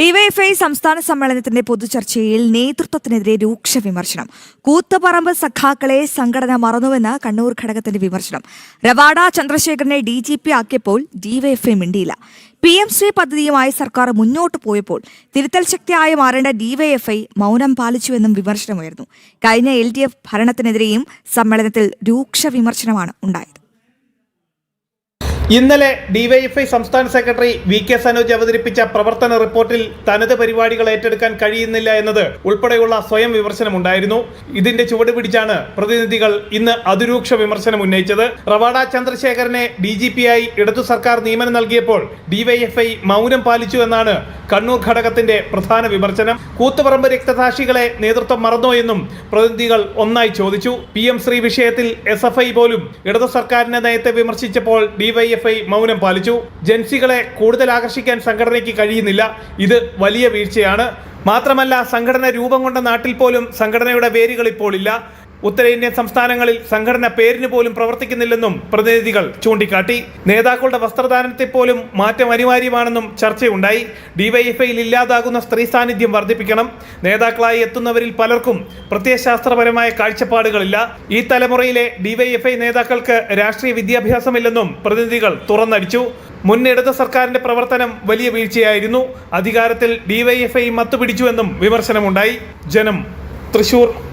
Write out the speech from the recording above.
DYFI സംസ്ഥാന സമ്മേളനത്തിന്റെ പൊതുചർച്ചയിൽ നേതൃത്വത്തിനെതിരെ രൂക്ഷ വിമർശനം. കൂത്തുപറമ്പ് സഖാക്കളെ സംഘടന മറന്നുവെന്ന് കണ്ണൂർ ഘടകത്തിന്റെ വിമർശനം. രവാഡ ചന്ദ്രശേഖരനെ DGP ആക്കിയപ്പോൾ ഡിവൈഎഫ്ഐ മിണ്ടിയില്ല. PM-ശ്രീ പദ്ധതിയുമായി സർക്കാർ മുന്നോട്ടു പോയപ്പോൾ തിരുത്തൽ ശക്തിയായി മാറേണ്ട ഡിവൈഎഫ്ഐ മൗനം പാലിച്ചുവെന്നും വിമർശനമുയർന്നു. കഴിഞ്ഞ LDF ഭരണത്തിനെതിരെയും സമ്മേളനത്തിൽ രൂക്ഷ വിമർശനമാണ് ഉണ്ടായത്. ഇന്നലെ ഡിവൈഎഫ്ഐ സംസ്ഥാന സെക്രട്ടറി VK സനോജ് അവതരിപ്പിച്ച പ്രവർത്തന റിപ്പോർട്ടിൽ തനത് പരിപാടികൾ ഏറ്റെടുക്കാൻ കഴിയുന്നില്ല എന്നത് ഉൾപ്പെടെയുള്ള സ്വയം വിമർശനമുണ്ടായിരുന്നു. ഇതിന്റെ ചുവട് പിടിച്ചാണ് പ്രതിനിധികൾ ഇന്ന് അതിരൂക്ഷ വിമർശനം ഉന്നയിച്ചത്. റവാഡ ചന്ദ്രശേഖരനെ DGP-ആയി ഇടതു സർക്കാർ നിയമനം നൽകിയപ്പോൾ ഡിവൈഎഫ്ഐ മൗനം പാലിച്ചു എന്നാണ് കണ്ണൂർ ഘടകത്തിന്റെ പ്രധാന വിമർശനം. കൂത്തുപറമ്പ് രക്തസാക്ഷികളെ നേതൃത്വം മറന്നോ എന്നും പ്രതിനിധികൾ ഒന്നായി ചോദിച്ചു. PM-ശ്രീ വിഷയത്തിൽ SFI പോലും ഇടതു സർക്കാരിന്റെ നയത്തെ വിമർശിച്ചപ്പോൾ ഡിവൈഎഫ്ഐ മൗനം പാലിച്ചു. ജൻസികളെ കൂടുതൽ ആകർഷിക്കാൻ സംഘടനയ്ക്ക് കഴിയുന്നില്ല. ഇത് വലിയ വീഴ്ചയാണ്. മാത്രമല്ല, സംഘടന രൂപം കൊണ്ട നാട്ടിൽ പോലും സംഘടനയുടെ വേരുകൾ ഇപ്പോൾ ഇല്ല. ഉത്തരേന്ത്യൻ സംസ്ഥാനങ്ങളിൽ സംഘടന പേരിന് പോലും പ്രവർത്തിക്കുന്നില്ലെന്നും പ്രതിനിധികൾ ചൂണ്ടിക്കാട്ടി. നേതാക്കളുടെ വസ്ത്രധാരണത്തിൽ പോലും മാറ്റം അനിവാര്യമാണെന്നും ചർച്ചയുണ്ടായി. ഡിവൈഎഫ്ഐയിൽ ഇല്ലാതാകുന്ന സ്ത്രീ സാന്നിധ്യം വർദ്ധിപ്പിക്കണം. നേതാക്കളായി എത്തുന്നവരിൽ പലർക്കും പ്രത്യയശാസ്ത്രപരമായ കാഴ്ചപ്പാടുകളില്ല. ഈ തലമുറയിലെ ഡിവൈഎഫ്ഐ നേതാക്കൾക്ക് രാഷ്ട്രീയ വിദ്യാഭ്യാസമില്ലെന്നും പ്രതിനിധികൾ തുറന്നടിച്ചു. മുൻ ഇടത് സർക്കാരിന്റെ പ്രവർത്തനം വലിയ വീഴ്ചയായിരുന്നു. അധികാരത്തിൽ ഡിവൈഎഫ്ഐ മത്തുപിടിച്ചുവെന്നും വിമർശനമുണ്ടായി. ജനം, തൃശൂർ.